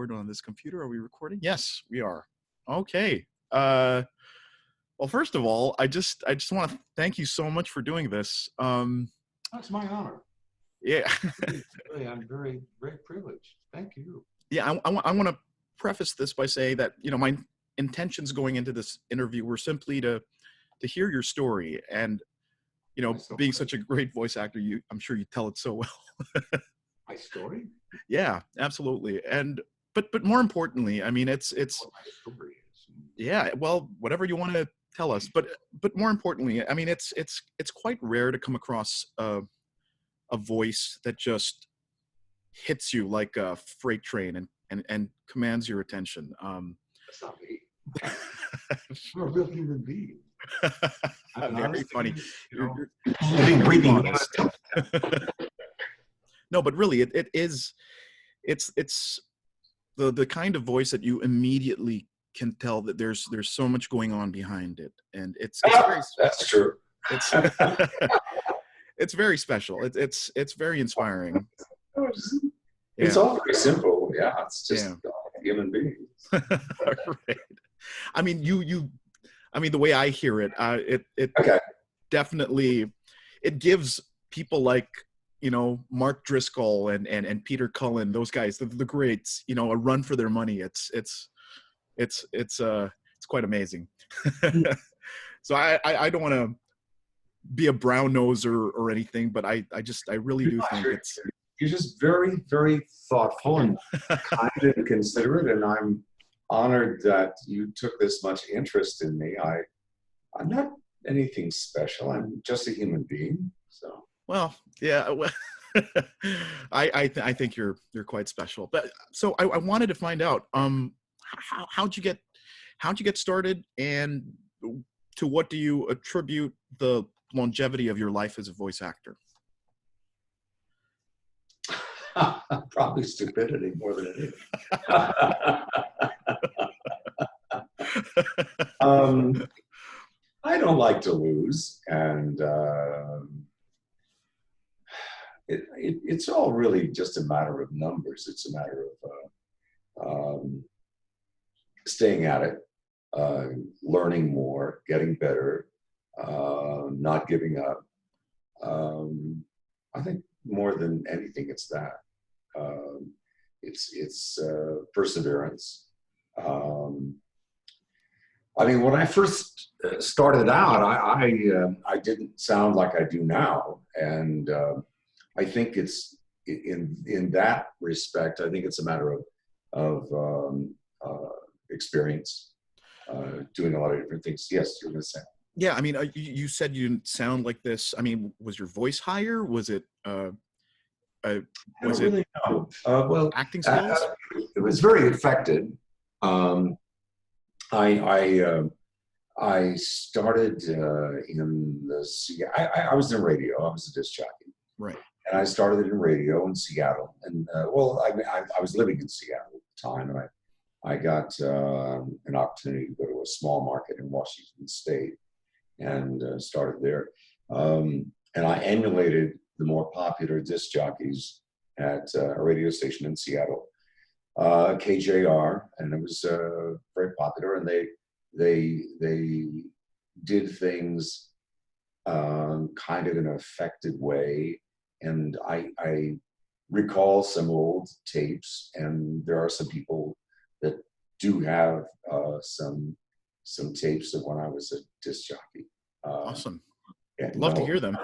record on this computer. Are we recording? Yes, we are. Okay. Well, first of all, I just want to thank you so much for doing this. That's my honor. Yeah. Really, I'm very, very privileged. Thank you. Yeah, I want to preface this by saying that, my intentions going into this interview were simply to hear your story. And, being such a great voice actor, I'm sure you tell it so well. My story? Yeah, absolutely. But more importantly, I mean, it's what my story is. Yeah, well, whatever you want to tell us, but more importantly, I mean, it's quite rare to come across a voice that just hits you like a freight train and commands your attention. That's not me. I'm a real human being. Very funny. You're breathing honest. No, but really, it's the kind of voice that you immediately can tell that there's so much going on behind it, and it's very, that's true. It's it's very special. It's very inspiring. It's all very simple. Yeah, it's just human beings. Right. I mean, the way I hear it, it definitely, it gives people like, Mark Driscoll and Peter Cullen, those guys, the greats, a run for their money. It's quite amazing. So I don't want to be a brown noser or anything, but I really do think you're just very, very thoughtful and kind and considerate, and I'm honored that you took this much interest in me. I'm not anything special. I'm just a human being. So. Well, yeah. Well, I think you're quite special. But so I wanted to find out how'd you get started, and to what do you attribute the longevity of your life as a voice actor? Probably stupidity more than anything. I don't like to lose, and it's all really just a matter of numbers. It's a matter of staying at it, learning more, getting better, not giving up. I think more than anything, it's that. It's perseverance. I mean, when I first started out, I didn't sound like I do now, and I think it's in that respect. I think it's a matter of experience, doing a lot of different things. Yes, you're going to say. Yeah, I mean, you said you didn't sound like this. I mean, was your voice higher? Was it? Was really know. Well, acting skills? It was very affected. I started in the. I was in radio. I was a disc jockey. Right. And I started in radio in Seattle. And I was living in Seattle at the time, and I got an opportunity to go to a small market in Washington State, and started there. And I emulated the more popular disc jockeys at a radio station in Seattle, KJR, and it was very popular. And they did things kind of in an affected way. And I recall some old tapes, and there are some people that do have some tapes of when I was a disc jockey. Awesome. Yeah, Love to hear them.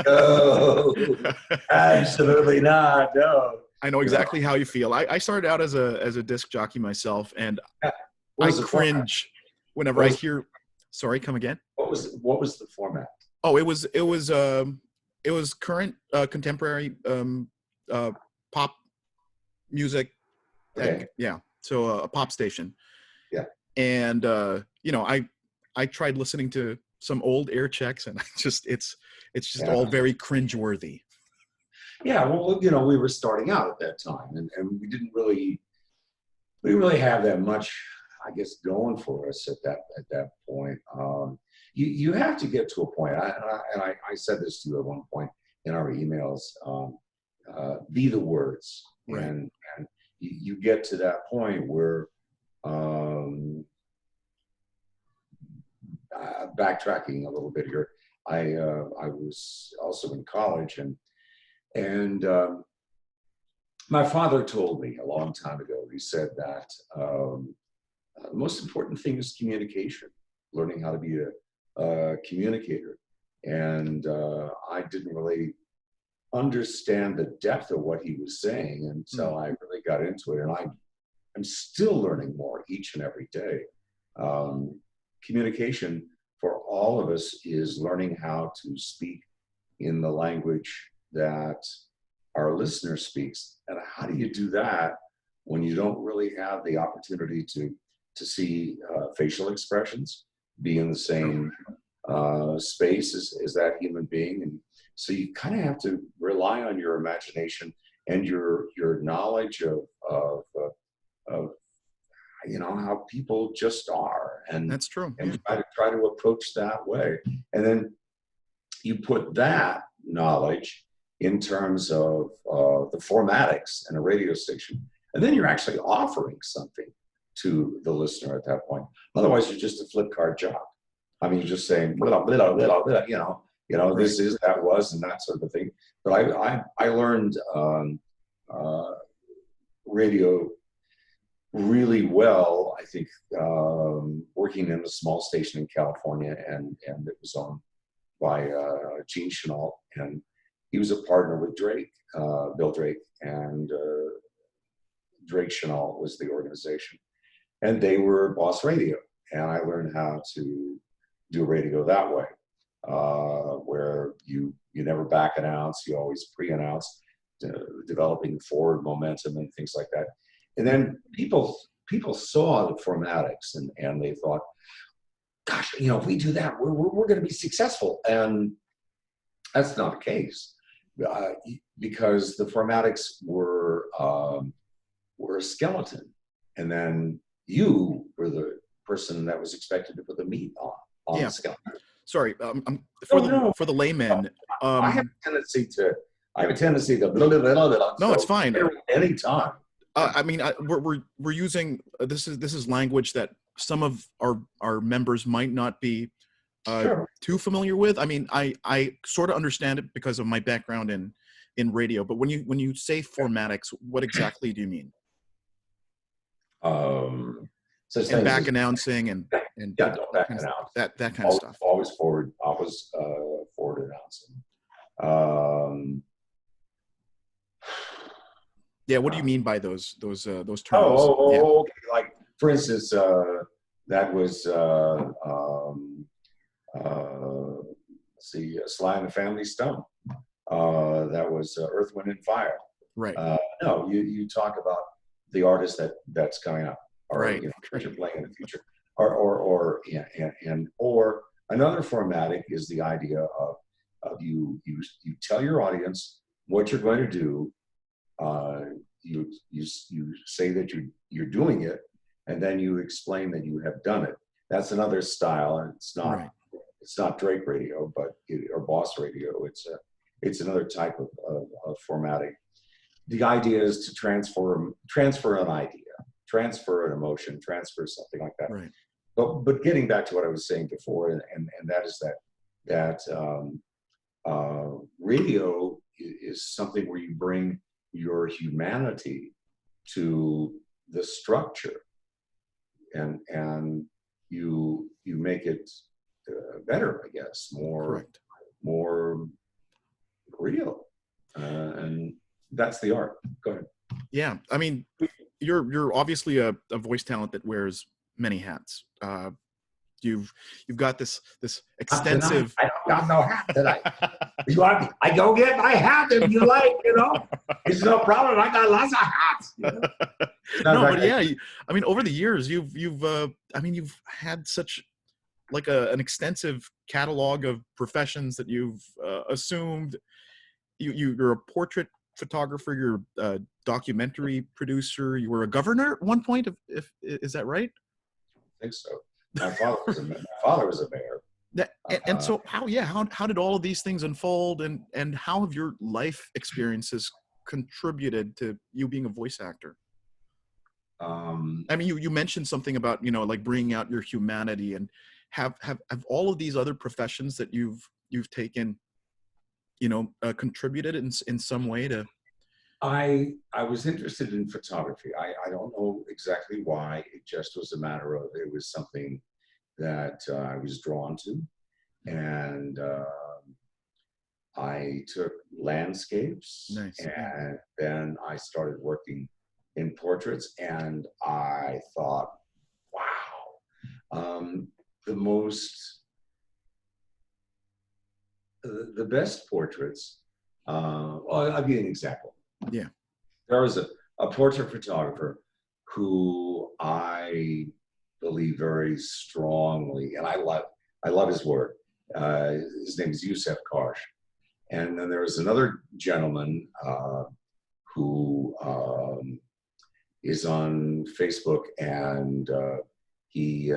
No, absolutely not. No. I know exactly how you feel. I started out as a disc jockey myself, and I cringe whenever I hear. Sorry, come again. What was the format? Oh, it was current contemporary pop music. Okay. Yeah, so a pop station. Yeah. And I tried listening to some old air checks, and it's just all very cringeworthy. Yeah, well, we were starting out at that time, and we didn't really have that much, I guess, going for us at that point. You have to get to a point, and I said this to you at one point in our emails, be the words. Right. And get to that point where, backtracking a little bit here, I was also in college, and my father told me a long time ago. He said that the most important thing is communication, learning how to be a communicator. And I didn't really understand the depth of what he was saying until I really got into it. And I'm still learning more each and every day. Communication for all of us is learning how to speak in the language that our listener speaks. And how do you do that when you don't really have the opportunity to see facial expressions, be in the same space as that human being? And so you kind of have to rely on your imagination and your knowledge of you know, how people just are, and that's true. And try to approach that way. And then you put that knowledge in terms of the formatics in a radio station, and then you're actually offering something to the listener at that point. Otherwise, you're just a flip card jock. I mean, you're just saying, blah, blah, blah, blah, blah, you know, this is, that was, and that sort of thing. But I learned radio really well, I think, working in a small station in California, and it was owned by Gene Chenault, and he was a partner with Drake, Bill Drake, and Drake Chenault was the organization, and they were Boss Radio, and I learned how to do radio that way, where you never back announce, you always pre-announce, developing forward momentum and things like that. And then people saw the formatics, and they thought, gosh, you know, if we do that, we're going to be successful. And that's not the case, because the formatics were a skeleton, and then you were the person that was expected to put the meat on the skeleton. Sorry, for the layman, I have a tendency to blah, blah, blah, blah, no, it's fine. Anytime. I mean, we're using this is language that some of our members might not be too familiar with. I mean, I sort of understand it because of my background in radio. But when you say formatics, what exactly do you mean? And back announcing and don't back announce that kind of stuff. Always forward announcing. Yeah, what do you mean by those terms? Okay. Like, for instance, that was let's see, Sly and the Family Stone. That was Earth, Wind, and Fire. Right. No, you talk about the artist that's coming up, or right. You know, you're playing in the future, or another formatic is the idea of you tell your audience what you're going to do. You say that you're doing it, and then you explain that you have done it. That's another style, and it's not Drake radio, or Boss radio. It's another type of formatting. The idea is to transfer an idea, transfer an emotion, transfer something like that. Right. But getting back to what I was saying before, and that is that radio is something where you bring your humanity to the structure, and you make it better, I guess, more real, and that's the art. Go ahead. Yeah, I mean, you're obviously a voice talent that wears many hats. You've got this extensive. I don't got no hat tonight. You want? I go get my hat if you like. You know, it's no problem. I got lots of hats. You know? No, but yeah, I mean, over the years, you've had such like an extensive catalog of professions that you've assumed. You're a portrait photographer. You're a documentary producer. You were a governor at one point. Is that right? I think so. My father was a mayor. And so how did all of these things unfold, and how have your life experiences contributed to you being a voice actor? I mean, you mentioned something about, like bringing out your humanity, and have all of these other professions that you've taken, contributed in some way to. I was interested in photography. I don't know exactly why. It just was a matter of, it was something that I was drawn to. And I took landscapes. Nice. And then I started working in portraits, and I thought, wow, the best portraits. Well, I'll give you an example. Yeah. There was a portrait photographer who I believe very strongly, and I love his work. His name is Yusef Karsh. And then there was another gentleman who is on Facebook, and his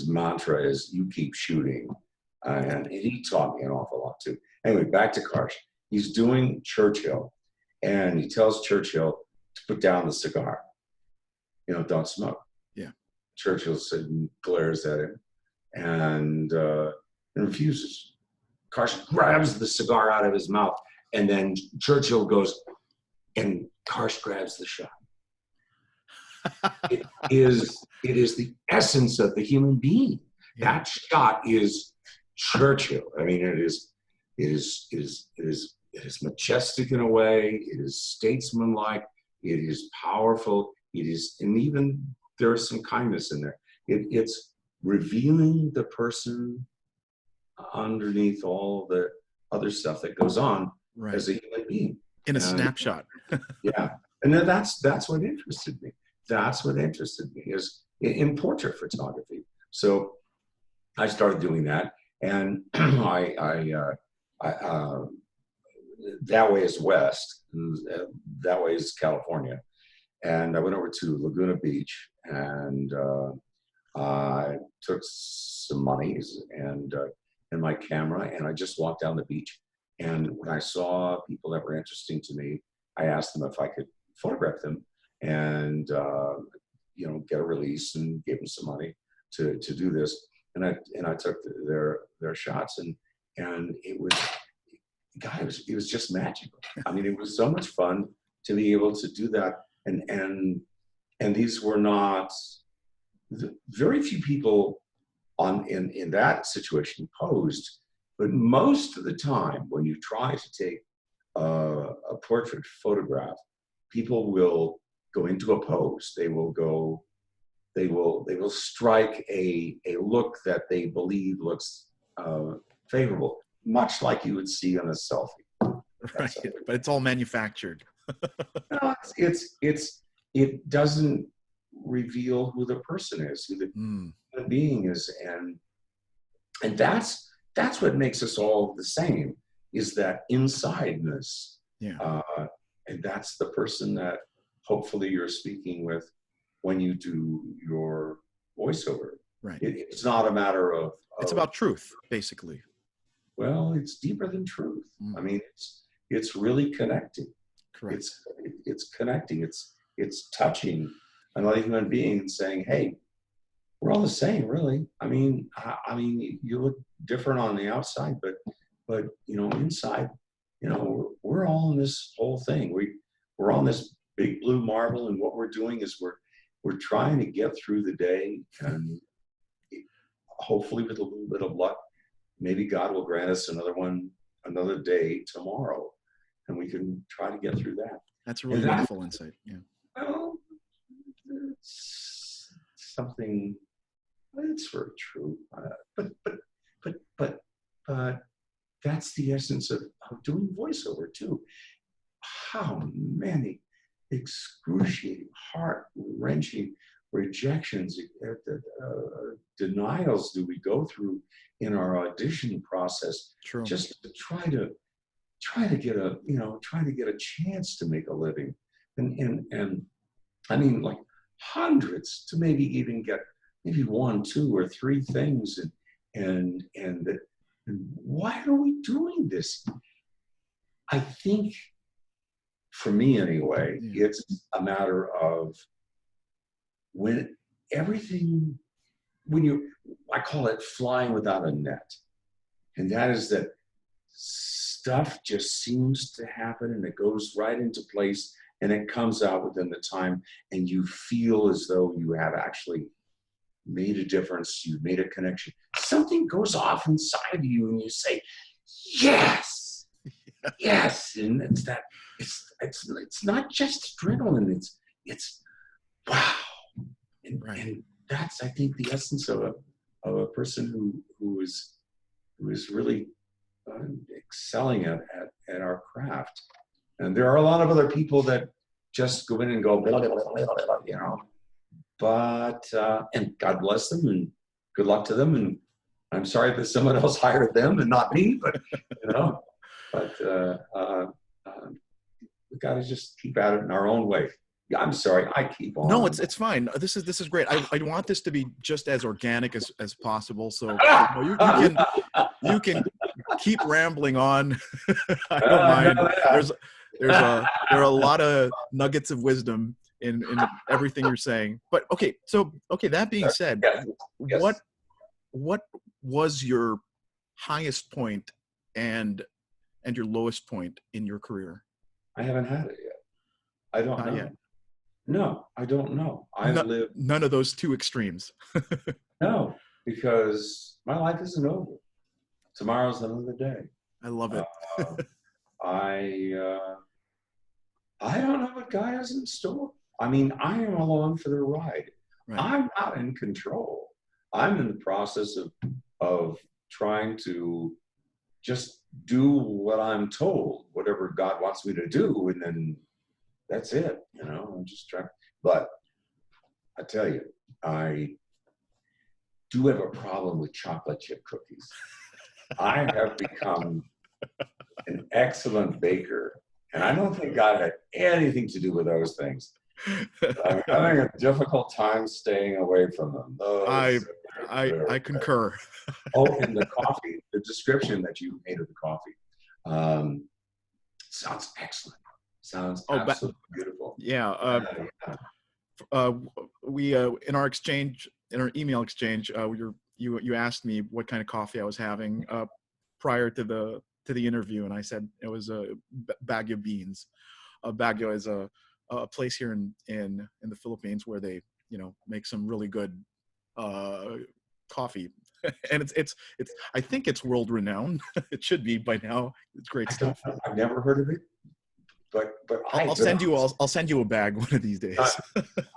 mantra is "You keep shooting," and he taught me an awful lot too. Anyway, back to Karsh. He's doing Churchill, and he tells Churchill to put down the cigar. Don't smoke. Yeah. Churchill glares at him and refuses. Karsh grabs the cigar out of his mouth, and then Churchill goes, and Karsh grabs the shot. It is the essence of the human being. Yeah. That shot is Churchill. I mean, it is majestic in a way. It is statesmanlike. It is powerful. It is, and even there is some kindness in there. It's revealing the person underneath all the other stuff that goes on, right, as a human being. In a snapshot. Yeah. And then that's what interested me. That's what interested me, is in portrait photography. So I started doing that, and that way is west, that way is California. And I went over to Laguna Beach, and I took some monies and my camera, and I just walked down the beach. And when I saw people that were interesting to me, I asked them if I could photograph them and get a release, and gave them some money to do this. And I took their shots, and it was, God, it was just magical. I mean, it was so much fun to be able to do that. And these were not, very few people in that situation posed, but most of the time when you try to take a portrait photograph, people will go into a pose. They will strike a look that they believe looks favorable, much like you would see on a selfie. Right, but it's all manufactured. No, it doesn't reveal who the person is, who the being is, and that's what makes us all the same, is that insideness. Yeah. And that's the person that hopefully you're speaking with when you do your voiceover. Right. It's not a matter of it's about truth, basically. Well, it's deeper than truth. I mean, it's really connecting. Correct. It's connecting. It's touching another human being and saying, "Hey, we're all the same, really." I mean, you look different on the outside, but inside, we're all in this whole thing. We're on this big blue marble, and what we're doing is we're trying to get through the day, and hopefully with a little bit of luck, maybe God will grant us another day tomorrow, and we can try to get through that. That's a really wonderful insight. Yeah. Well, it's something. It's very true, but that's the essence of doing voiceover too. How many excruciating, heart-wrenching rejections, denials do we go through in our audition process? True. Just to try to get a chance to make a living, and I mean, like hundreds to maybe even get maybe 1, 2, or 3 things, and why are we doing this? I think for me anyway, it's a matter of when everything, I call it flying without a net. And that is that stuff just seems to happen and it goes right into place and it comes out within the time and you feel as though you have actually made a difference, you've made a connection. Something goes off inside of you and you say, yes, yes. And it's that, it's not just adrenaline, it's wow. And that's, I think, the essence of a person who is really excelling at our craft. And there are a lot of other people that just go in and go, blah, blah, blah, blah, blah, you know. But and God bless them and good luck to them. And I'm sorry that someone else hired them and not me, but you know. But we got to just keep at it in our own way. I'm sorry, I keep on. No, it's fine. This is great. I want this to be just as organic as possible. So you can keep rambling on. I don't mind. There are a lot of nuggets of wisdom in everything you're saying. But okay, that being said, yes. What was your highest point and your lowest point in your career? I haven't had it yet. I don't know. Yet. No, I don't know. Lived none of those two extremes. No, because my life isn't over. Tomorrow's another day. I love it. I don't know what God has in store. I mean, I am along for the ride. Right. I'm not in control. I'm in the process of trying to just do what I'm told, whatever God wants me to do, and then that's it. You know, I'm just trying. But I tell you, I do have a problem with chocolate chip cookies. I have become an excellent baker, and I don't think God had anything to do with those things. I'm having a difficult time staying away from them. I concur. Oh, and the coffee, the description that you made of the coffee sounds excellent. Sounds absolutely beautiful. Yeah. We in our email exchange, you asked me what kind of coffee I was having prior to the interview, and I said it was a Baguio beans. Baguio is a place here in the Philippines where they make some really good coffee, and it's I think it's world renowned. It should be by now. It's great stuff. I've never heard of it. But I'll send you a bag one of these days.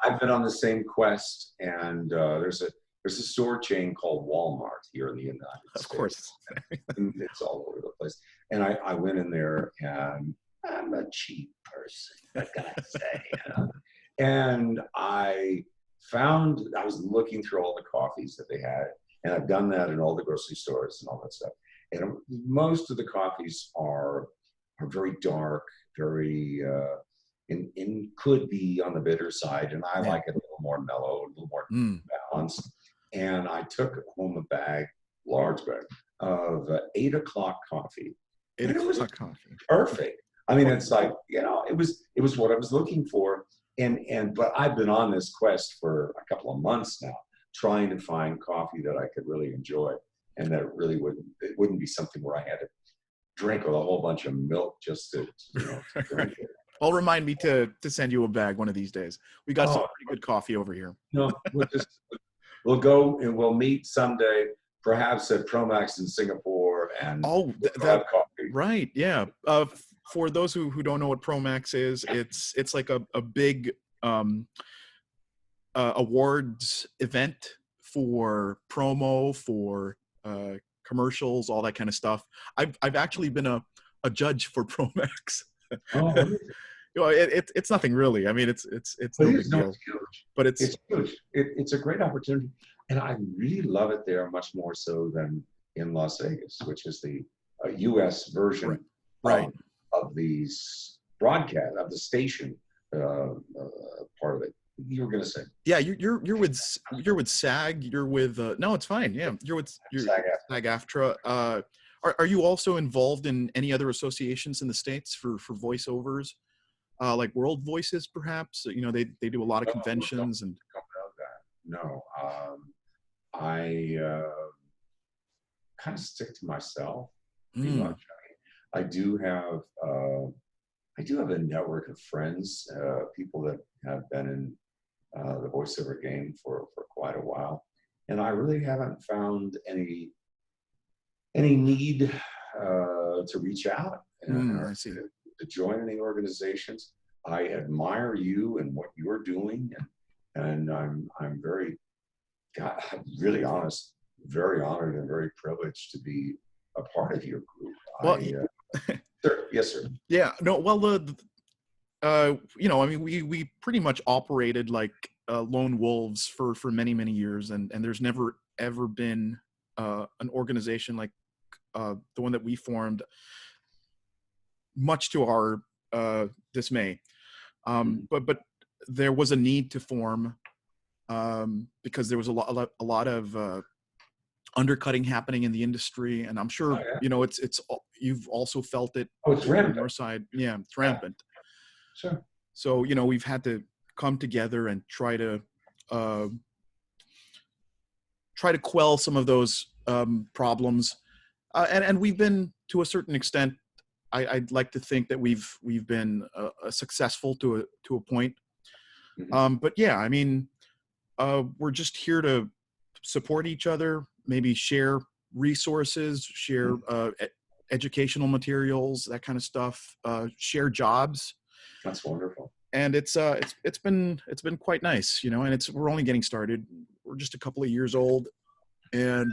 I've been on the same quest, and there's a store chain called Walmart here in the United States. Of course, it's all over the place. And I went in there, and I'm a cheap person, I gotta say. And I was looking through all the coffees that they had, and I've done that in all the grocery stores and all that stuff. And most of the coffees are very dark, very and could be on the bitter side, and I like it a little more mellow, a little more balanced. And I took home a bag, large bag of 8 o'clock coffee. 8 o'clock coffee, perfect. I mean, it's like it was what I was looking for, but I've been on this quest for a couple of months now, trying to find coffee that I could really enjoy, and that it wouldn't be something where I had to drink with a whole bunch of milk just to drink it. Well, remind me to send you a bag one of these days. We got some pretty good coffee over here. No, we'll go and we'll meet someday, perhaps at Promax in Singapore, and have coffee. Right, yeah. For those who don't know what Promax is, it's like a big awards event for promo, for commercials, all that kind of stuff. I've actually been a judge for Promax. Oh, it's nothing really. I mean, it's no big deal. It's huge. But it's huge. It's a great opportunity, and I really love it there much more so than in Las Vegas, which is the U.S. version of these broadcast of the station part of it. You were going to say? Yeah, you're with SAG. You're with no, it's fine. Yeah, you're with SAG-AFTRA. Are you also involved in any other associations in the States for voiceovers? like World Voices, perhaps? You know, they do a lot of conventions and. No, I kind of stick to myself pretty much. I do have a network of friends, people that have been in the voiceover game for quite a while, and I really haven't found any need to reach out I see. to join any organizations. I admire you and what you're doing, and I'm very, God, I'm really honest, very honored and very privileged to be a part of your group. Well, sir, yes, sir. Yeah, no, well, you know, I mean, we pretty much operated like lone wolves for many, many years, and there's never ever been an organization like the one that we formed, much to our dismay. But there was a need to form because there was a lot of undercutting happening in the industry, and I'm sure you know it's you've also felt it. Oh, it's rampant. On your side, yeah, it's rampant. Sure. So you know we've had to come together and try to quell some of those problems, and we've been, to a certain extent, I'd like to think that we've been successful to a point. But yeah, I mean, we're just here to support each other, maybe share resources, share educational materials, that kind of stuff, share jobs. That's wonderful. And it's been quite nice, you know, and we're only getting started. We're just a couple of years old, and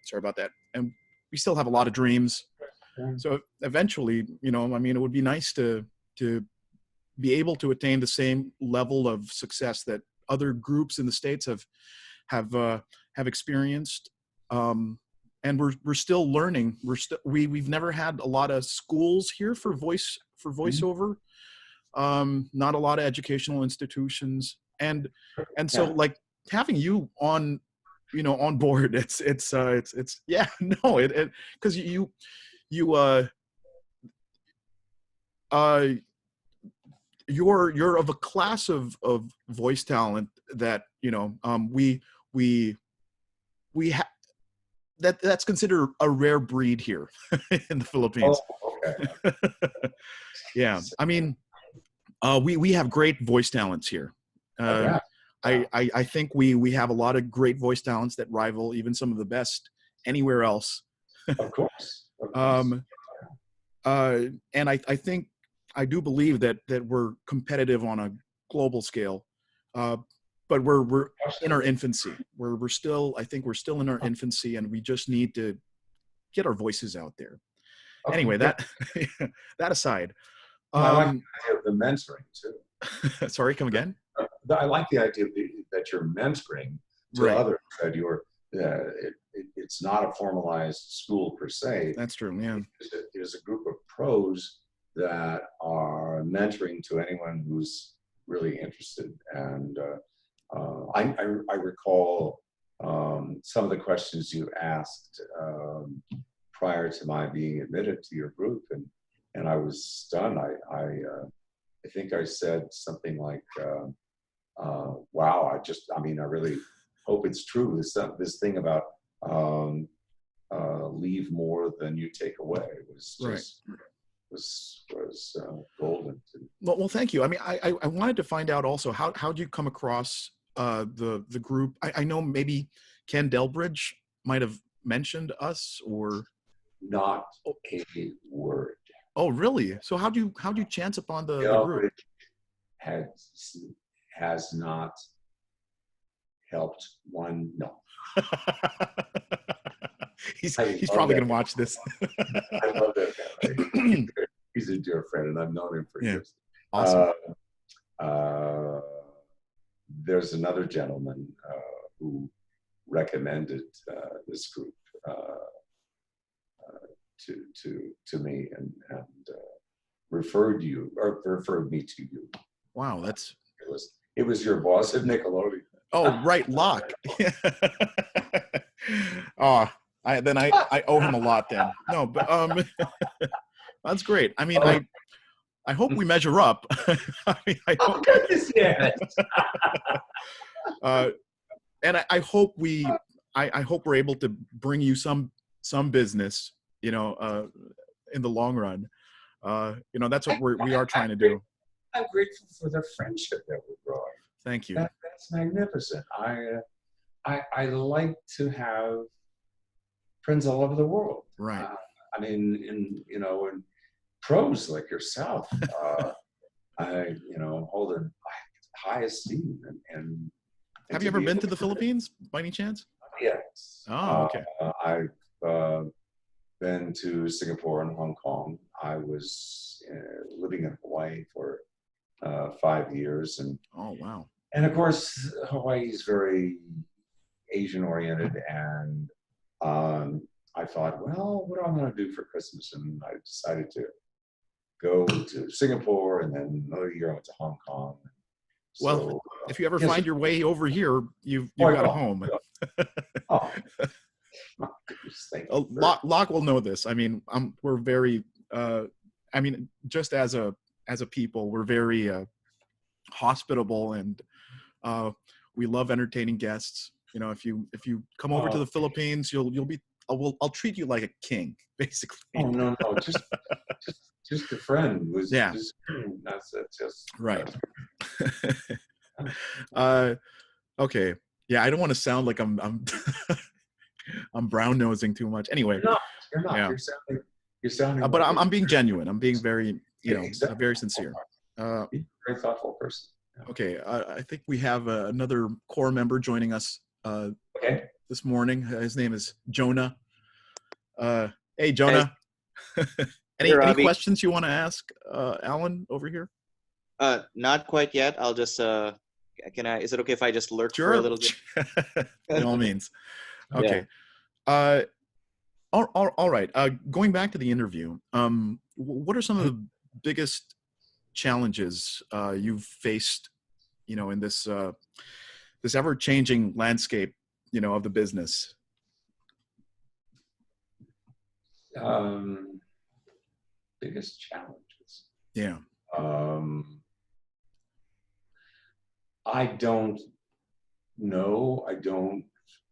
sorry about that. And we still have a lot of dreams. So eventually, you know, I mean, it would be nice to be able to attain the same level of success that other groups in the States have experienced. And we're still learning. We've never had a lot of schools here for voiceover. Not a lot of educational institutions, and so like having you on, you know, on board, it's yeah, no, it because you're of a class of voice talent that, you know, we have that's considered a rare breed here in the Philippines. Oh, okay. Yeah, I mean, we have great voice talents here. I think we have a lot of great voice talents that rival even some of the best anywhere else. Of course. And I think, I do believe that we're competitive on a global scale, but we're in our infancy. We're still in our infancy, and we just need to get our voices out there. Okay. Anyway, that aside, I like the idea of the mentoring too. Sorry, come again? I like the idea that you're mentoring to others. That it's not a formalized school per se. That's true. Yeah, it is a group of pros that are mentoring to anyone who's really interested. And I recall some of the questions you asked prior to my being admitted to your group, and I was stunned. I think I said something like, wow, I really hope it's true. This thing about leave more than you take away was just was golden. Well, thank you. I mean, I wanted to find out also, how'd you come across the group? I know maybe Ken Delbridge might have mentioned us, or not a word. Oh, really? So how'd you chance upon the group? Has not helped one. No. He's probably going to watch this. I love that guy. He's a dear friend, and I've known him for years. Awesome. There's another gentleman who recommended this group to me, and referred me to you. Wow, it was your boss at Nickelodeon. Oh, right, Locke. Oh, I owe him a lot then. No, but that's great. I mean, I hope we measure up. I mean, Oh, goodness, yes. And I hope I hope we're able to bring you some business, in the long run. That's what we are trying to do. I'm grateful for the friendship that we're growing. Thank you. That's magnificent. I like to have friends all over the world. Right. I mean, in pros like yourself, I hold in high esteem. And have you ever been to the Philippines by any chance? Yes. Oh, okay. I've been to Singapore and Hong Kong. I was living in Hawaii for 5 years, and oh wow. And of course, Hawaii is very Asian oriented, and I thought, well, what am I going to do for Christmas? And I decided to go to Singapore, and then another year I went to Hong Kong. Well, if you ever find your way over here, you've got a home. Oh. Locke will know this. I mean, we're very, just as a people, we're very hospitable, and we love entertaining guests. If you come over to the Philippines, you'll be. I'll treat you like a king, basically. Oh no, just a friend who's just right. Okay. Yeah, I don't want to sound like I'm I'm brown nosing too much. Anyway, you're not. Yeah. You're sounding. But I'm being genuine. I'm being very, very sincere. Very thoughtful person. Yeah. Okay, I think we have another core member joining us this morning. His name is Jonah. Hey, Jonah. Hey. any questions you want to ask Alan over here? Not quite yet. I'll just is it okay if I just lurk for a little bit? By all means. Okay. Yeah. All right. Going back to the interview, what are some of the biggest challenges you've faced, in this this ever-changing landscape, of the business? Biggest challenges. Yeah. I don't know. I don't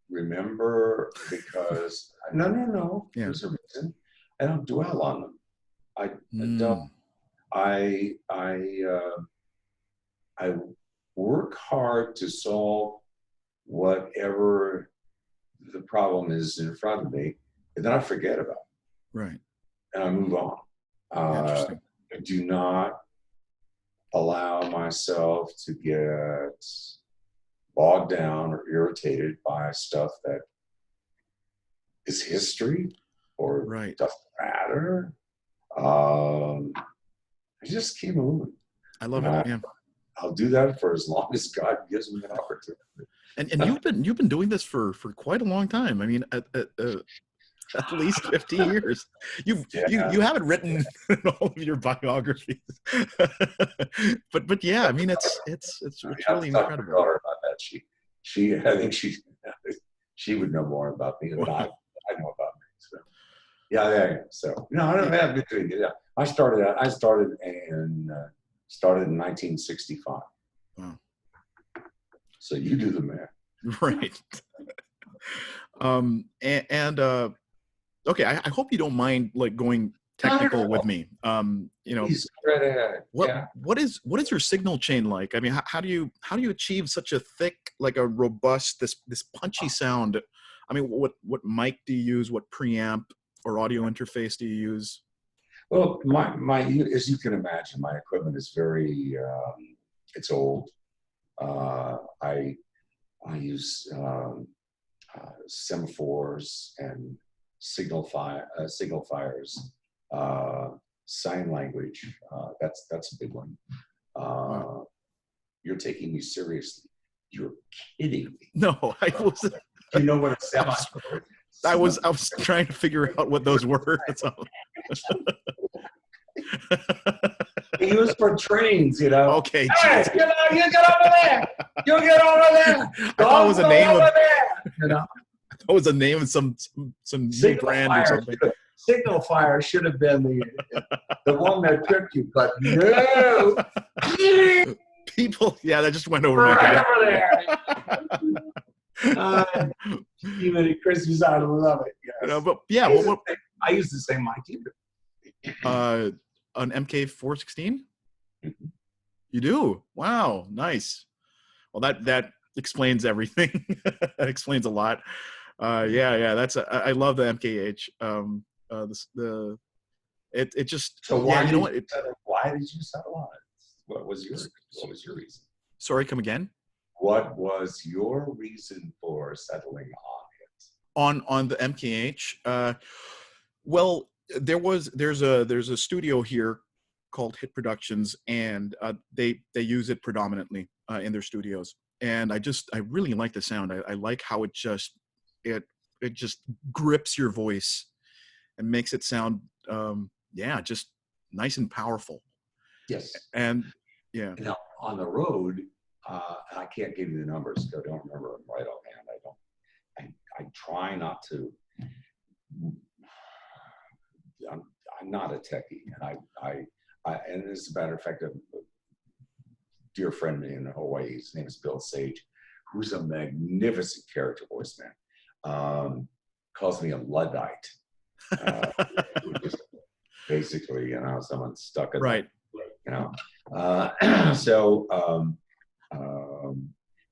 remember because no. Yeah. There's a reason. I don't dwell on them. I don't. I work hard to solve whatever the problem is in front of me, and then I forget about it. Right. And I move on. I do not allow myself to get bogged down or irritated by stuff that is history or doesn't matter. I just keep moving. I love it. Yeah. I'll do that for as long as God gives me an opportunity. And you've been doing this for quite a long time. I mean, at least 50 years. You haven't written all of your biographies, but yeah, I mean it's really incredible. To daughter about that. I think she would know more about me than I know about me. So yeah. So I don't have between. Yeah, I started in 1965. Wow. So you do the math. Right. Okay, I hope you don't mind going technical with me. He's right ahead. What is your signal chain like? I mean, how do you achieve such a thick, like a robust, this punchy sound? I mean, what mic do you use? What preamp or audio interface do you use? Well, my as you can imagine, my equipment is very it's old. I use semaphores and signal fires, sign language. That's a big one. You're taking me seriously. You're kidding me. No, I wasn't. You know what a semaphore is? I was trying to figure out what those were. He was for trains, Okay. Hey, you get over there. You get over there. I thought it was a name of. There, That was a name of some new brand or something. Signal fire should have been the one that tripped you, but no. People, yeah, that just went over my Right head. over there. Even at Christmas, I love it. Yes. But yeah, I use the same mic too. An MK416. You do? Wow, nice. Well, that explains everything. That explains a lot. Yeah. I love the MKH. It just. So why you know what? Why did you settle on it? What was your reason? Sorry, come again. What was your reason for settling on it? On the MKH. Well, there's a studio here called Hit Productions, and they use it predominantly in their studios. And I really like the sound. I like how it just grips your voice and makes it sound just nice and powerful. Yes. And yeah. Now on the road, I can't give you the numbers. I don't remember them right offhand. I try not to. I'm not a techie, and and as a matter of fact, a dear friend in Hawaii, his name is Bill Sage, who's a magnificent character voice man, calls me a Luddite. Basically, someone stuck in right. So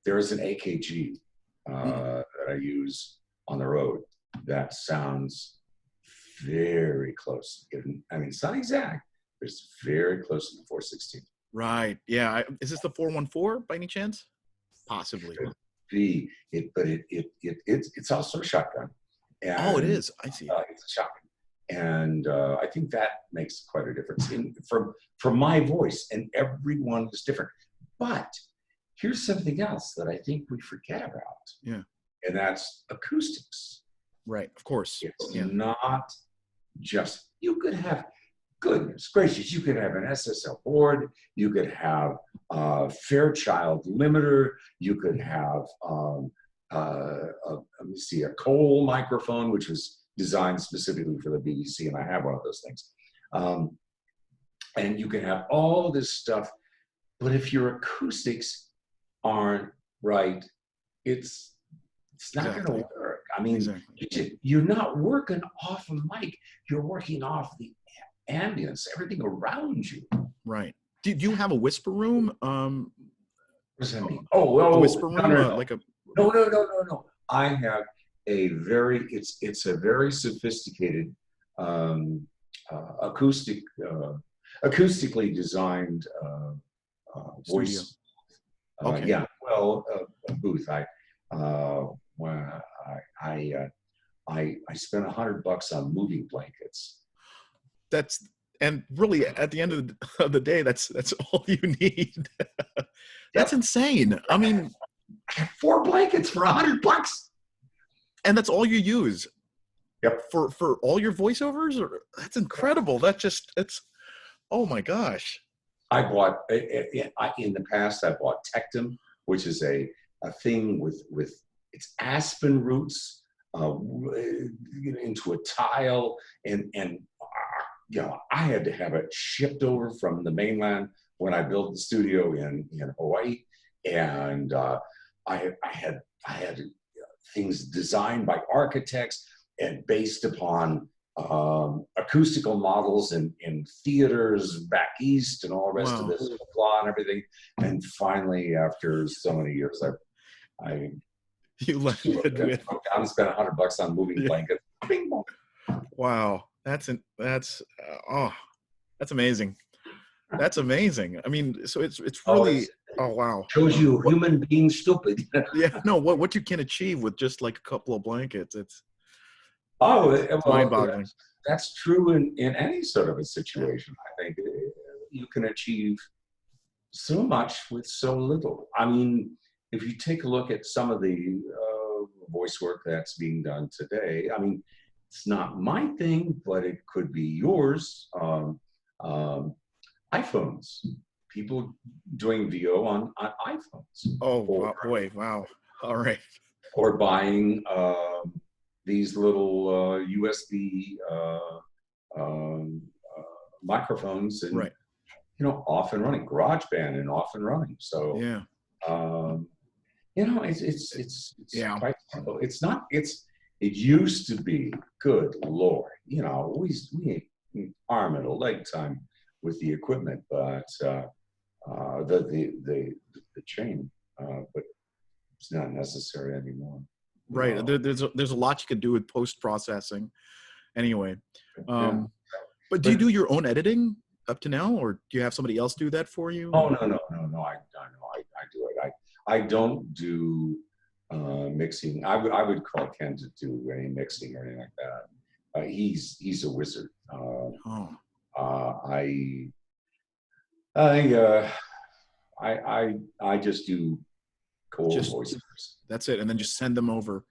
there is an AKG that I use on the road that sounds very close. I mean, it's not exact, but it's very close to the 416. Right. Yeah. Is this the 414 by any chance? Possibly. It's also a shotgun. And, it is. I see. It's a shotgun. And I think that makes quite a difference from my voice, and everyone is different. But here's something else that I think we forget about. Yeah. And that's acoustics. Right. Of course. It's not just, you could have, goodness gracious, you could have an SSL board, you could have a Fairchild limiter, you could have, let me see, a Cole microphone, which was designed specifically for the BBC, and I have one of those things. And you can have all this stuff, but if your acoustics aren't right, it's not going to work. I mean, you're not working off a mic, you're working off the ambience, everything around you. Right. Do you have a whisper room? What does that mean? A whisper room? No. I have a very, it's a very sophisticated acoustically designed voice. Okay. Yeah. Well, a booth. I spent $100 on moving blankets. And really, at the end of the day, that's all you need. That's insane. I mean, 4 blankets for $100, and that's all you use. Yep. For all your voiceovers, that's incredible. It's oh my gosh. I bought in the past. I bought Tectum, which is a thing with its aspen roots into a tile, and I had to have it shipped over from the mainland when I built the studio in Hawaii, and I had things designed by architects and based upon acoustical models in theaters back east and all the rest of this blah and everything. And finally, after so many years, you landed with down and spent $100 on moving blankets. Bing, bong. Wow, that's amazing. That's amazing. I mean, so it's really wow. Shows you human being stupid. Yeah, no, what you can achieve with just like a couple of blankets, it's mind-boggling. That's true in any sort of a situation. I think you can achieve so much with so little. I mean, if you take a look at some of the voice work that's being done today, I mean, it's not my thing, but it could be yours. iPhones, people doing VO on iPhones. Oh, boy, wow. All right. Or buying these little USB microphones, and right. off and running, GarageBand and off and running. So Yeah. it's Yeah. quite simple. It used to be, good Lord, we ain't arm and a leg time with the equipment, but the chain, but it's not necessary anymore. Right. There's a lot you could do with post-processing anyway. Yeah. But do you do your own editing up to now, or do you have somebody else do that for you? Oh, no. I do it. I don't do mixing. I would call Ken to do any mixing or anything like that. He's a wizard. I just do cold voiceovers. That's it, and then just send them over.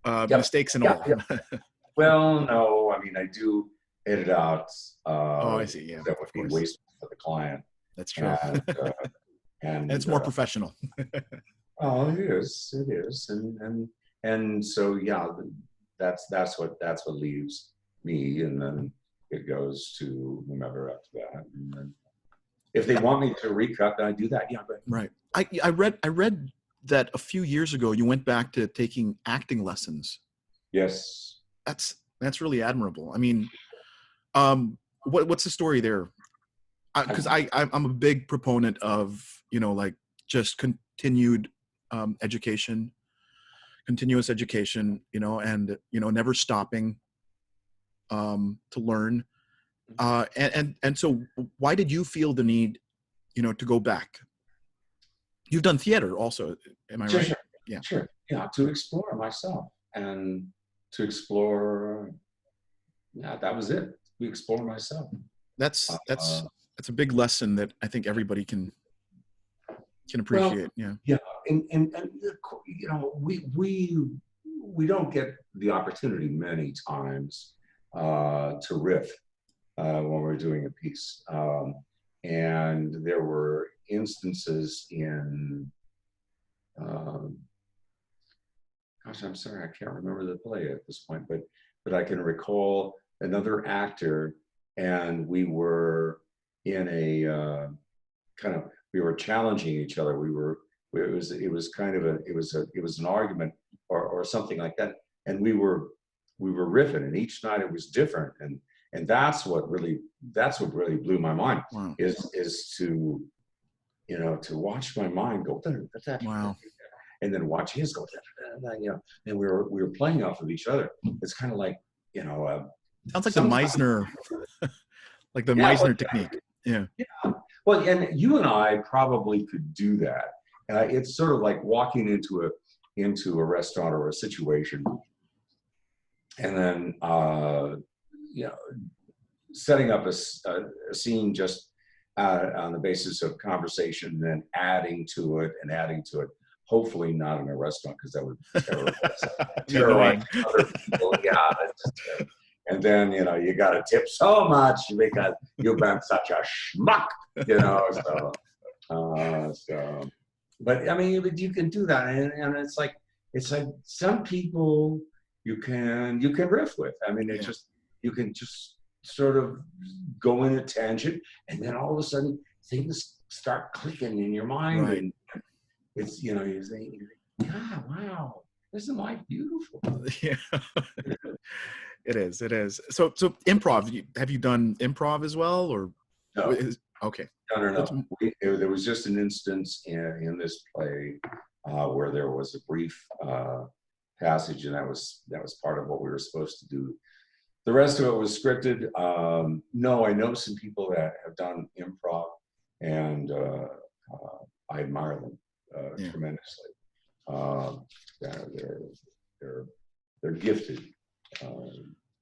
Yep. Mistakes and all. Yep. Well, no, I mean, I do edit out. I see. Yeah, that would be wasteful for the client. That's true. And it's more professional. Oh, it is, and so yeah, that's what leaves me, and then it goes to whomever after that. And then if they want me to recut, then I do that. Yeah, but right. I read that a few years ago you went back to taking acting lessons. Yes. That's really admirable. I mean, what's the story there? Because I'm a big proponent of, like just continued education, continuous education, and never stopping to learn. And so why did you feel the need, to go back? You've done theater also, am I right? Sure. Yeah. Sure. Yeah, to explore myself and to explore. Yeah, that was it. To explore myself. That's a big lesson that I think everybody can appreciate. Well, yeah, and we don't get the opportunity many times to riff when we're doing a piece, and there were instances in. Gosh, I'm sorry, I can't remember the play at this point, but I can recall another actor, and we were in a we were challenging each other. It was an argument or something like that, and we were riffing, and each night it was different, and that's what really blew my mind. Wow. is to to watch my mind go, wow, and then watch his go, and we were playing off of each other. It's kind of like sounds like the Meisner, like the Meisner technique. Yeah. Yeah. Well, and you and I probably could do that. It's sort of like walking into a restaurant or a situation, and then setting up a scene just on the basis of conversation, and then adding to it. Hopefully not in a restaurant, because that would terrorize other people. Yeah, that's just terrible. And then you got to tip so much because you've been such a schmuck. So, but I mean, but you can do that, and it's like some people you can riff with. I mean, it's just you can just sort of go in a tangent, and then all of a sudden things start clicking in your mind, right. And it's you think, God, wow, isn't life beautiful? Yeah. It is. So improv. Have you done improv as well, or? No. Okay. No. There was just an instance in this play where there was a brief passage, and that was part of what we were supposed to do. The rest of it was scripted. No, I know some people that have done improv, and I admire them tremendously. They're gifted.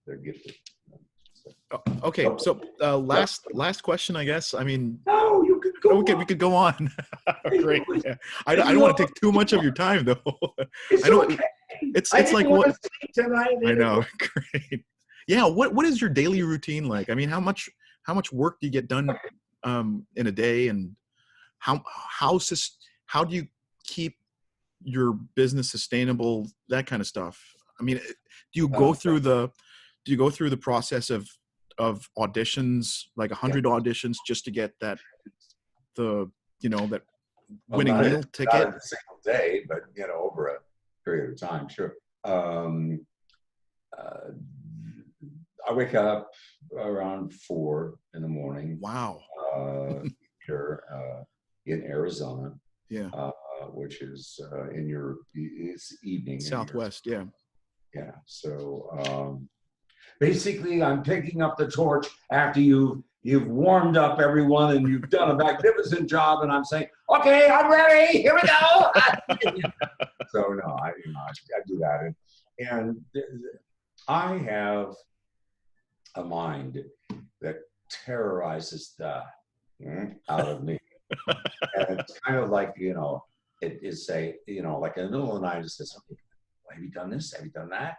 They're gifted. Okay, so last question, I guess. I mean, no, you could go. Okay, we could go on. Great. Yeah. I don't want to take too much of your time, though. It's okay. It's like what? I know. Great. Yeah. What is your daily routine like? I mean, how much work do you get done in a day, and how do you keep your business sustainable? That kind of stuff. I mean, do you go through the process of auditions, like 100 auditions, just to get that that winning meal ticket? Not in a single day, but over a period of time, sure. I wake up around 4 in the morning. Wow. Here in Arizona. Yeah. Which is it's evening. Southwest, yeah. Yeah. So basically, I'm picking up the torch after you've warmed up everyone and you've done a magnificent job, and I'm saying, okay, I'm ready. Here we go. So no, I do that, and I have a mind that terrorizes the out of me. And it's kind of like, it is like in the middle of the night, it says, okay, well, have you done this? Have you done that?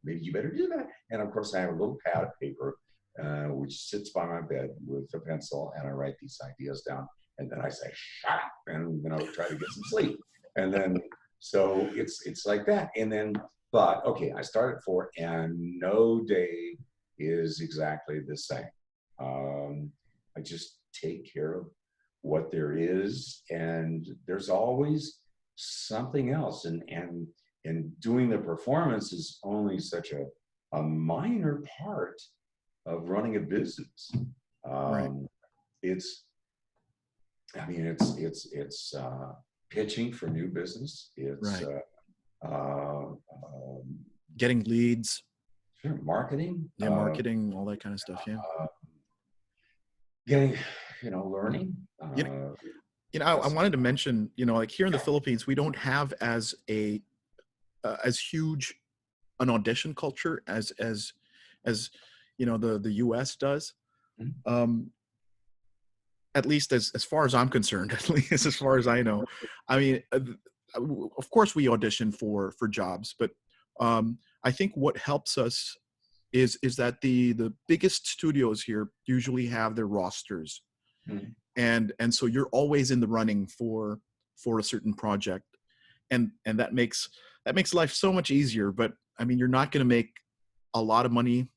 Maybe you better do that. And of course, I have a little pad of paper, which sits by my bed with a pencil, and I write these ideas down. And then I say, shut up, and try to get some sleep. And then, so it's like that. And then, but okay, I start at 4, and no day is exactly the same. I just take care of what there is, and there's always something else, and doing the performance is only such a minor part of running a business. Right. It's pitching for new business. It's right. Getting leads. Sure, marketing. Yeah, marketing, all that kind of stuff. Yeah. Getting, learning. I wanted to mention, like here in the Philippines, we don't have as huge an audition culture as the US does. Mm-hmm. At least as far as I'm concerned, at least as far as I know. I mean, of course we audition for jobs, but I think what helps us is that the biggest studios here usually have their rosters. Mm-hmm. And so you're always in the running for a certain project, and that makes life so much easier. But I mean, you're not going to make a lot of money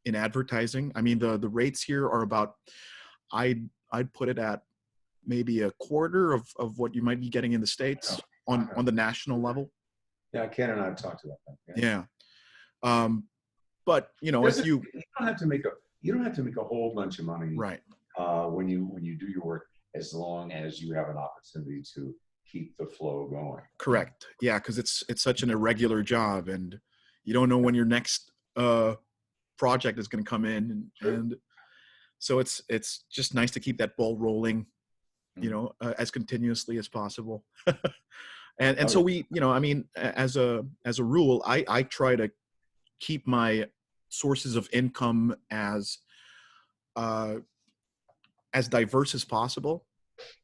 in advertising. I mean, the rates here are about, I'd put it at maybe a quarter of what you might be getting in the States on the national level. Yeah, Ken and I have talked about that. Yeah. But if you don't have to make a whole bunch of money, right? When you do your work, as long as you have an opportunity to keep the flow going. Correct. Yeah, because it's such an irregular job, and you don't know when your next project is going to come in, and so it's just nice to keep that ball rolling, as continuously as possible. and so we, I mean, as a rule, I try to keep my sources of income as diverse as possible.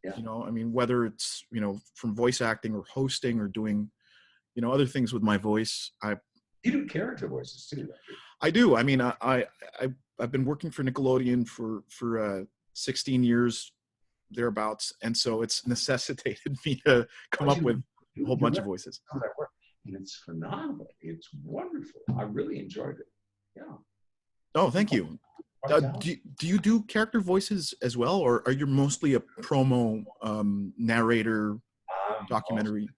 Yeah. I mean, whether it's, from voice acting or hosting or doing, other things with my voice. You do character voices too. I do. I mean, I've been working for Nickelodeon for 16 years thereabouts, and so it's necessitated me to come up with a whole bunch of voices. And it's phenomenal. It's wonderful. I really enjoyed it. Yeah. Oh, thank you. Do you do character voices as well, or are you mostly a promo narrator, documentary?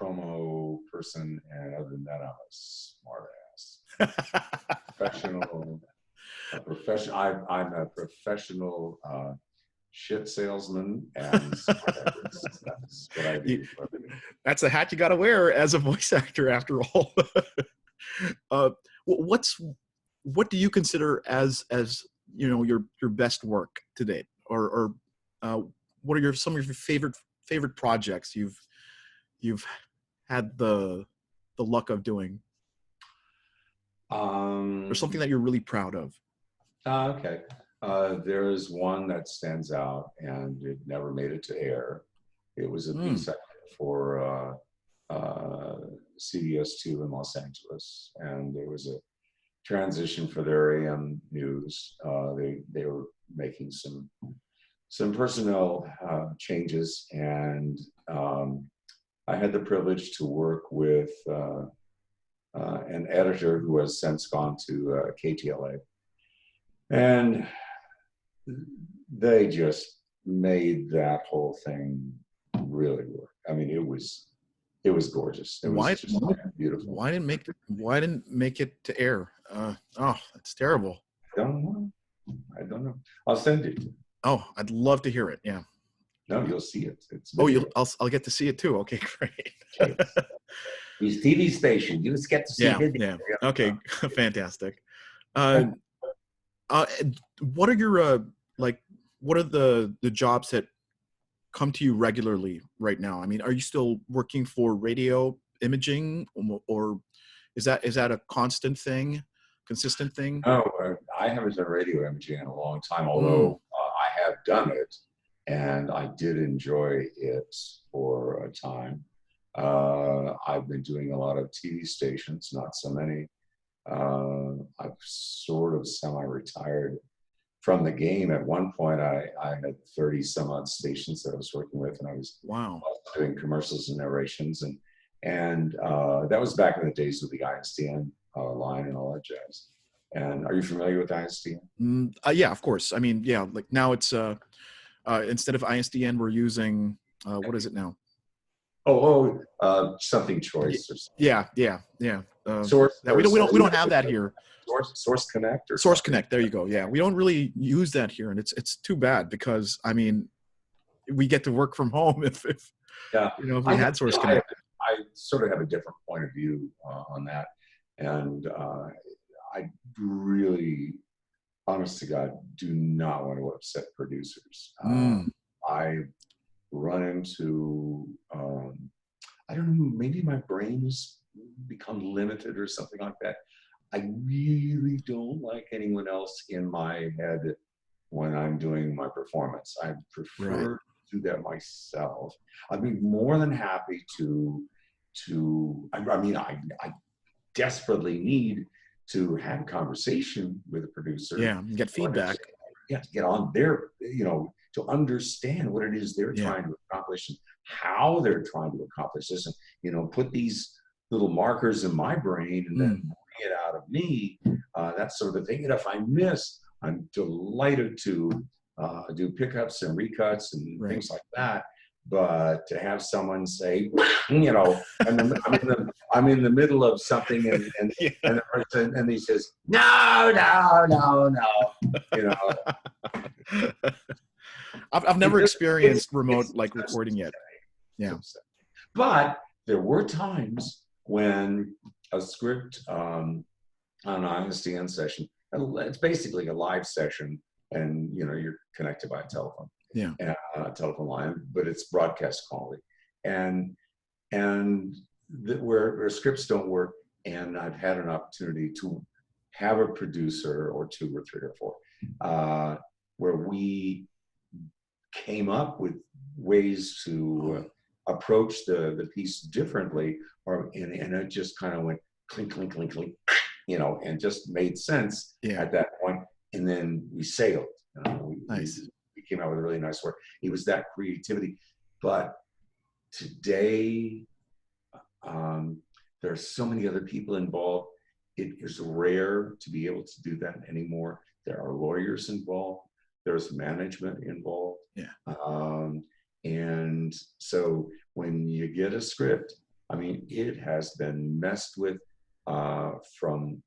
Promo person, and other than that, I'm a smart ass. I'm a professional shit salesman, and that's what I do. That's a hat you got to wear as a voice actor, after all. What do you consider as your best work to date, or what are some of your favorite projects you've had the luck of doing, or something that you're really proud of? Okay, there is one that stands out, and it never made it to air. It was a B-side for CBS2 in Los Angeles, and there was a transition for their AM news. They were making some personnel changes, and I had the privilege to work with an editor who has since gone to KTLA. And they just made that whole thing really work. I mean, it was gorgeous. It was just beautiful. Why didn't make it to air? That's terrible. I don't know. I'll send it to you. Oh, I'd love to hear it. Yeah. No, you'll see it. I'll get to see it too. Okay, great. Okay. These TV stations, you just get to see it. Yeah. Okay, fantastic. What are your what are the jobs that come to you regularly right now? I mean, are you still working for radio imaging, or is that a constant thing, consistent thing? No, I haven't done radio imaging in a long time, although I have done it, and I did enjoy it for a time. I've been doing a lot of TV stations, not so many. I've sort of semi-retired from the game. At one point, I had 30 some odd stations that I was working with, and I was doing commercials and narrations, and that was back in the days with the ISDN line and all that jazz. And are you familiar with ISDN? Yeah, of course. I mean, yeah, like now it's instead of ISDN, we're using what is it now? Something choice or something. Yeah. Source. We don't have that here. Source Connect or Source something. Connect. There you go. Yeah, we don't really use that here, and it's too bad because I mean, we get to work from home if we had Source Connect. I sort of have a different point of view on that, and I really, honest to God, do not want to upset producers. I run into, I don't know, maybe my brain has become limited or something like that. I really don't like anyone else in my head when I'm doing my performance. I prefer to do that myself. I'd be more than happy to I desperately need to have a conversation with a producer. Yeah, get feedback. To get on their, to understand what it is they're trying to accomplish and how they're trying to accomplish this, and put these little markers in my brain and then bring it out of me, that sort of thing. And if I miss, I'm delighted to do pickups and recuts and things like that. But to have someone say, and I'm in the middle of something, and the person, and he says, no. I've never experienced remote recording yet. Yeah, but there were times when a script on an ISDN session, it's basically a live session, and you're connected by a telephone. Yeah, telephone line, but it's broadcast quality, and where scripts don't work, and I've had an opportunity to have a producer or two or three or four, where we came up with ways to approach the piece differently, and it just kind of went clink, clink, clink, clink, and just made sense at that point, and then we sailed. Nice. We came out with a really nice work. It was that creativity. But today, there are so many other people involved. It is rare to be able to do that anymore. There are lawyers involved. There's management involved. Yeah. And so when you get a script, I mean, it has been messed with from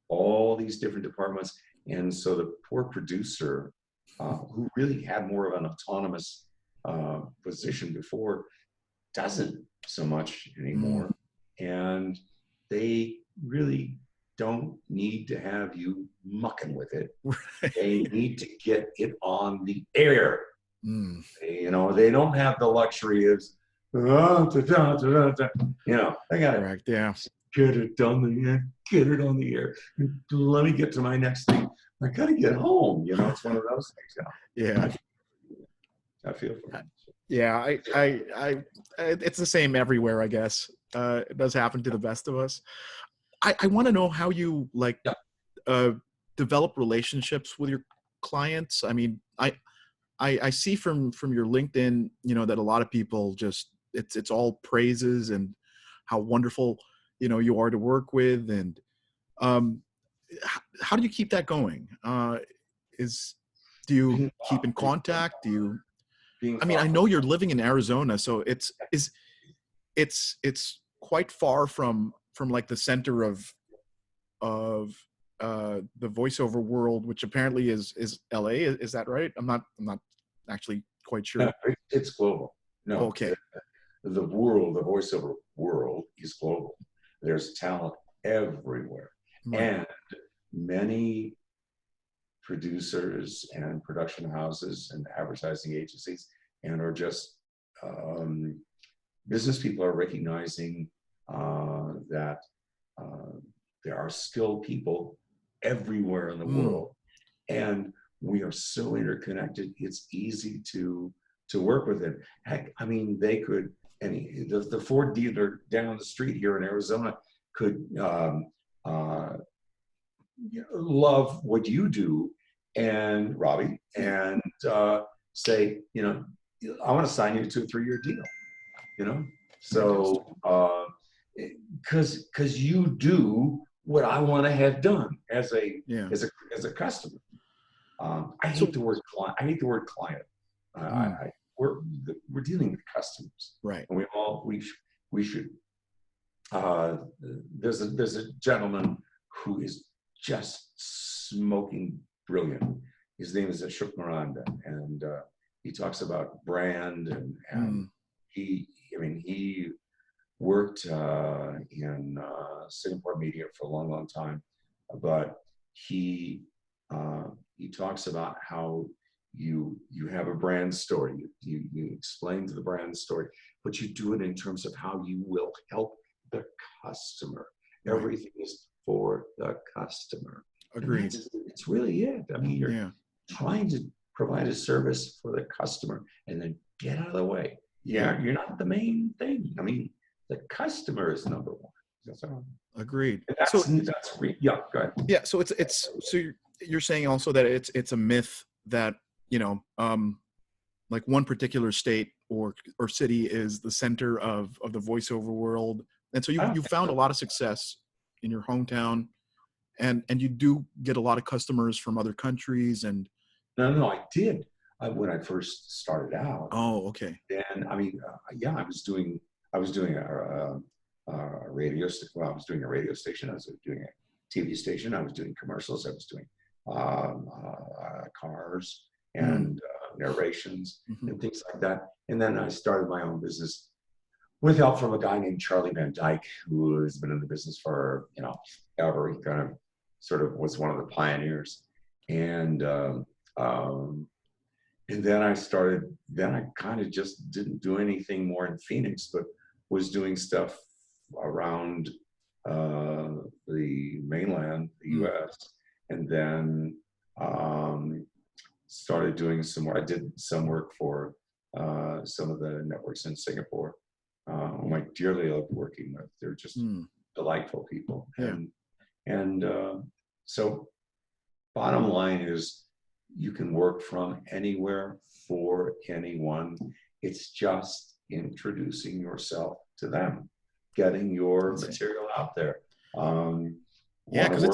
all these different departments. And so the poor producer, who really had more of an autonomous position before, doesn't so much anymore. And they really don't need to have you mucking with it. They need to get it on the air. They don't have the luxury of, they got to get it on the air, get it on the air. Let me get to my next thing. I got to get home. It's one of those things. Yeah. I feel for that. Yeah, I it's the same everywhere, I guess. It does happen to the best of us. I want to know how you develop relationships with your clients. I mean, I see from your LinkedIn, that a lot of people just it's all praises and how wonderful you are to work with, and how do you keep that going? Do you keep in contact? I mean, I know you're living in Arizona, so it's quite far from like the center of the voiceover world, which apparently is LA. Is that right? I'm not actually quite sure. No, it's global. No, okay. The voiceover world is global. There's talent everywhere, Right. and many producers and production houses and advertising agencies, and are just business people are recognizing that there are skilled people everywhere in the world, and we are so interconnected. It's easy to work with it. Heck, I mean, they could. The Ford dealer down the street here in Arizona could love what you do, and Robbie, and say, I want to sign you to a 3-year deal. So because you do what I want to have done as a customer. I hate the word client. I hate the word client. We're dealing with customers, right? And we should. There's a gentleman who is just smoking brilliant. His name is Ashok Miranda, and he talks about brand, and he worked in Singapore media for a long time, but he talks about how you have a brand story. You explain to the brand story, but you do it in terms of how you will help the customer. Right. Everything is for the customer. Agreed. It's really it. I mean, you're trying to provide a service for the customer, and then get out of the way. Yeah, you're not the main thing. I mean, the customer is number one. That's all. Agreed. Go ahead. Yeah. So so you're saying also that it's a myth that like one particular state or city is the center of the voiceover world, and so you found a lot of success in your hometown, and you do get a lot of customers from other countries. And no, I did when I first started out. Oh, okay. And I mean, I was doing a radio station. Well, I was doing a radio station. I was doing a TV station. I was doing commercials. I was doing cars and narrations and things like that. And then I started my own business with help from a guy named Charlie Van Dyke, who has been in the business for ever. He kind of sort of was one of the pioneers. And then I kind of just didn't do anything more in Phoenix, but was doing stuff around the mainland, the US, and then started doing some more. I did some work for some of the networks in Singapore, whom I dearly love working with. They're just delightful people. And so bottom line is, you can work from anywhere for anyone. It's just introducing yourself to them, getting your material out there. Because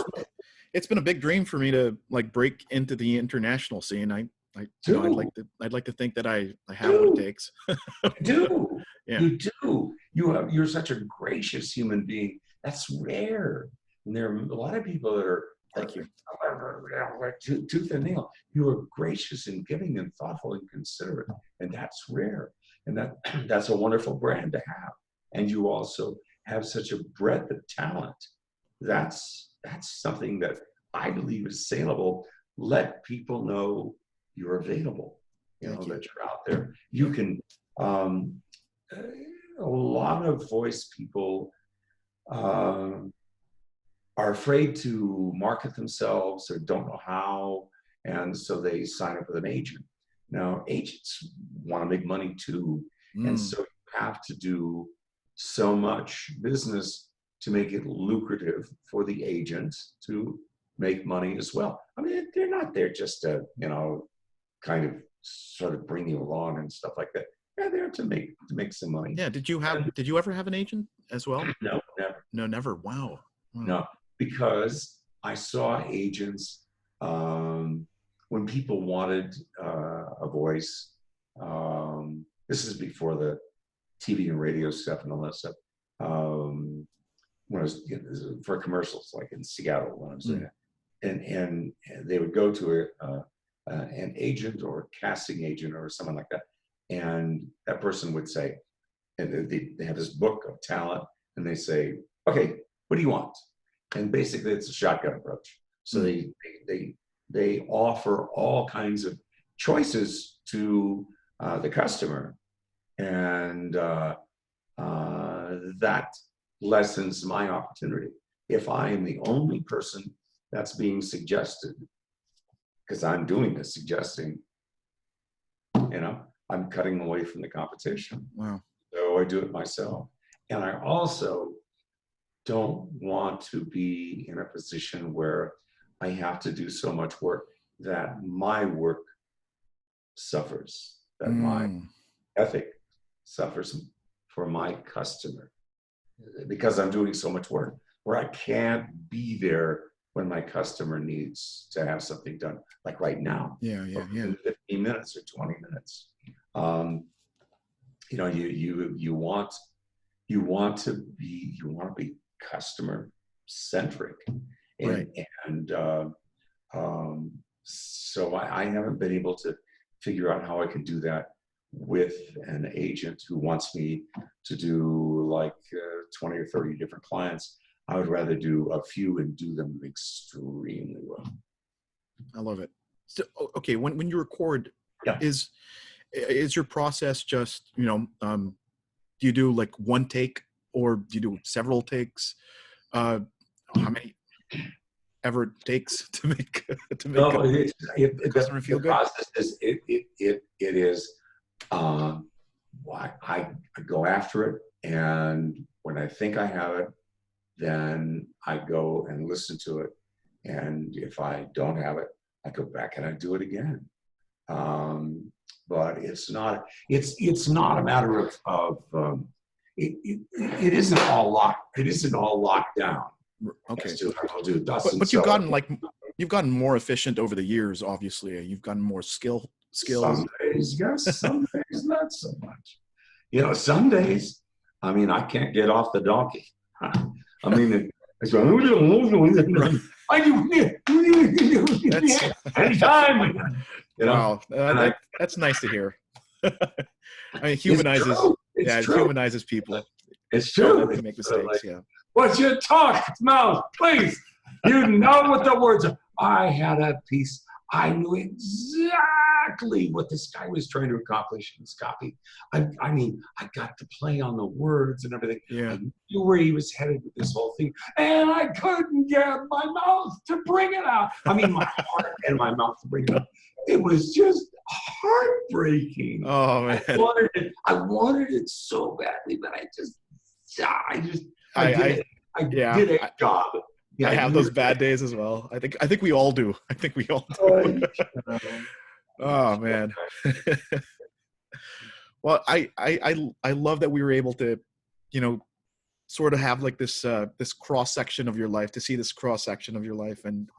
it's been a big dream for me to like break into the international scene. I'd like to think that I have what it takes. You do. You're such a gracious human being. That's rare. And there are a lot of people that are tooth and nail. You are gracious and giving and thoughtful and considerate, and that's rare. And that's a wonderful brand to have. And you also have such a breadth of talent. That's something that I believe is saleable. Let people know you're available. That you're out there. You can. A lot of voice people are afraid to market themselves or don't know how, and so they sign up with an agent. Now, agents want to make money too, and so you have to do so much business to make it lucrative for the agent to make money as well. I mean, they're not there just to, kind of sort of bring you along and stuff like that. They're there to make some money. Yeah. Did you ever have an agent as well? No, never. No, never. Wow. No, because I saw agents when people wanted a voice. This is before the TV and radio stuff and all that stuff. When I was for commercials, like in Seattle, when I was there, and they would go to an agent or a casting agent or someone like that, and that person would say, and they have this book of talent, and they say, okay, what do you want? And basically it's a shotgun approach. So they offer all kinds of choices to the customer, and that lessens my opportunity. If I am the only person that's being suggested, because I'm doing the suggesting, I'm cutting away from the competition. Wow. So I do it myself. And I also don't want to be in a position where I have to do so much work that my work suffers, that my ethic suffers for my customer, because I'm doing so much work where I can't be there when my customer needs to have something done, like right now. Yeah. 15 minutes or 20 minutes. You want to be customer centric, Right. and so I haven't been able to figure out how I can do that with an agent who wants me to do like 20 or 30 different clients. I would rather do a few and do them extremely well. I love it. So, okay, when you record, yeah. is your process just, do you do like one take, or do you do several takes? How many ever it takes to make a customer feel good? Process is it is I go after it, and when I think I have it, then I go and listen to it, and if I don't have it, I go back and I do it again. But it's not a matter of it isn't all locked down. Okay. I'll do dust. But you've gotten more efficient over the years. Obviously, you've gotten more skills. Some days, yes. Some days, not so much. Some days, I can't get off the donkey. Anytime. Wow, that's nice to hear. It humanizes. It humanizes people. It's true. They make mistakes. Yeah. What's your talk mouth, please? You know what the words are. I had a piece. I knew exactly what this guy was trying to accomplish in his copy. I got to play on the words and everything. Yeah. I knew where he was headed with this whole thing, and I couldn't get my mouth to bring it out. My heart and my mouth to bring it out. It was just heartbreaking. Oh man. I wanted it so badly, but I did a job. Yeah, I have those bad days as well. I think we all do. Oh man. Well, I love that we were able to, sort of have like this cross section of your life, to see this cross section of your life, and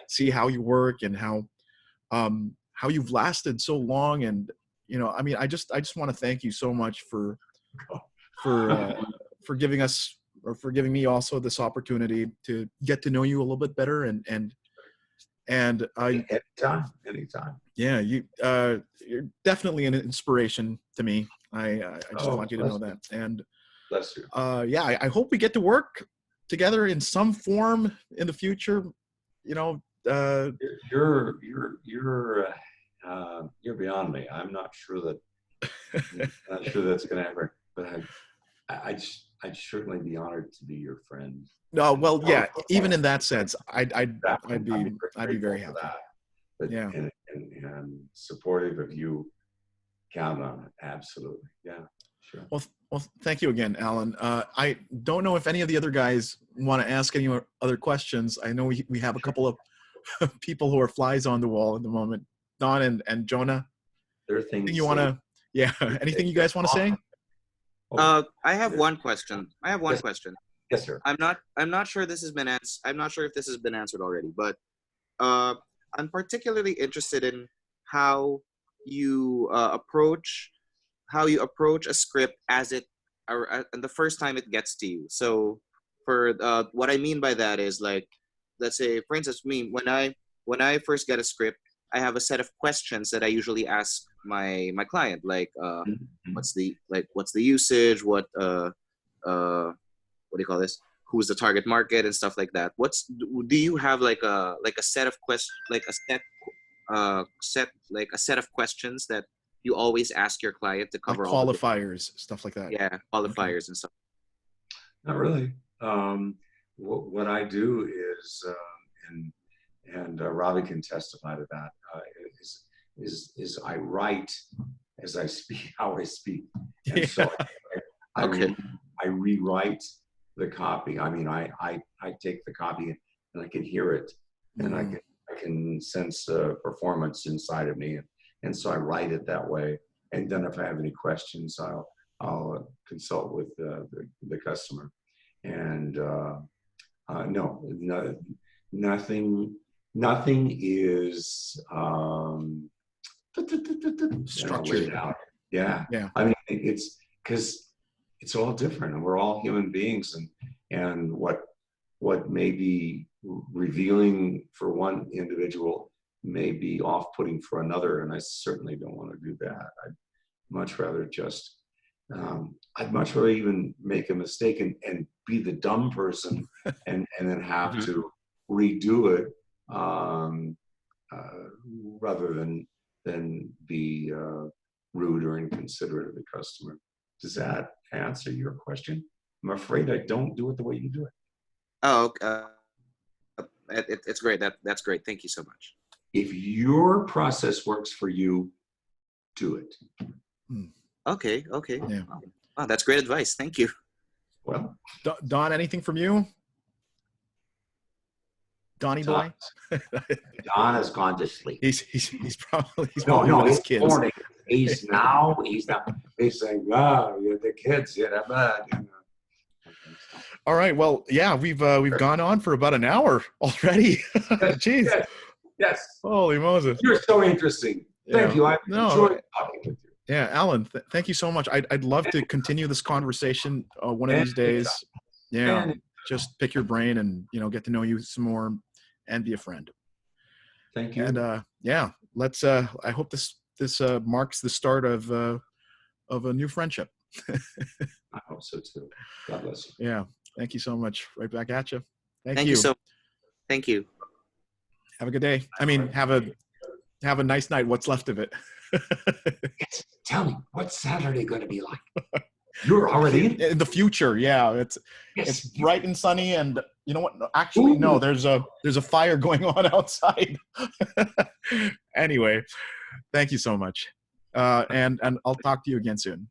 see how you work and how you've lasted so long. And I just want to thank you so much for giving us, or for giving me also, this opportunity to get to know you a little bit better. And anytime. Yeah, you're definitely an inspiration to me. I just want you to know that. And bless you. I hope we get to work together in some form in the future. You're beyond me. I'm not sure that's going to happen, but I'd certainly be honored to be your friend. No, well, yeah. Even in that sense, I'd be very happy. But, yeah, and supportive of you. Count on it. Absolutely. Yeah. Sure. Well, thank you again, Alan. I don't know if any of the other guys want to ask any other questions. I know we have a couple of people who are flies on the wall at the moment. Don and Jonah. There are things you want to? Yeah. Anything you guys want to say? I have one question. Yes. Yes, sir. I'm not sure this has been I'm not sure if this has been answered already, but I'm particularly interested in how you approach a script as it the first time it gets to you. So for what I mean by that is, like, let's say, for instance, me, when I first get a script, I have a set of questions that I usually ask my client, like what's the usage, what do you call this, who's the target market and stuff like that. Do you have like a set of a set of questions that you always ask your client to cover, like all qualifiers, stuff like that? Yeah, qualifiers and stuff. Not really. What I do is, and Robbie can testify to that, is I write as I speak, how I speak, and so I rewrite the copy. I mean, I take the copy and I can hear it, and I can sense performance inside of me, and so I write it that way. And then if I have any questions, I'll consult with the customer. And nothing is structured out. Yeah. I mean, it's because it's all different, and we're all human beings, and what may be revealing for one individual may be off-putting for another, and I certainly don't want to do that. I'd much rather just I'd much rather even make a mistake and be the dumb person and then have to redo it rather than be rude or inconsiderate of the customer. Does that answer your question? I'm afraid I don't do it the way you do it. Oh, it's great. That's great. Thank you so much. If your process works for you, do it. Okay. Yeah. Oh, that's great advice. Thank you. Well, Don, anything from you? Donnie boy? Don has gone to sleep. He's probably with his kids. Morning. He's now he's saying, the kids, All right. Well, yeah, we've gone on for about an hour already. Jeez. Yes. Holy Moses. You're so interesting. Thank you. I enjoyed talking with you. Yeah, Alan, thank you so much. I'd love to continue this conversation one of these days. Yeah, just pick your brain and get to know you some more and be a friend. Thank you. And yeah, let's. I hope this marks the start of a new friendship. I hope so too. God bless you. Yeah, thank you so much. Right back at you. Thank you so. Thank you. Have a good day. I mean, have a nice night. What's left of it. Tell me, what's Saturday going to be like? You're already in the future. Yeah, it's bright and sunny, and you know what? Actually, no. There's a fire going on outside. Anyway, thank you so much, and I'll talk to you again soon.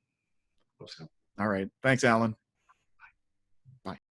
All right. Thanks, Alan.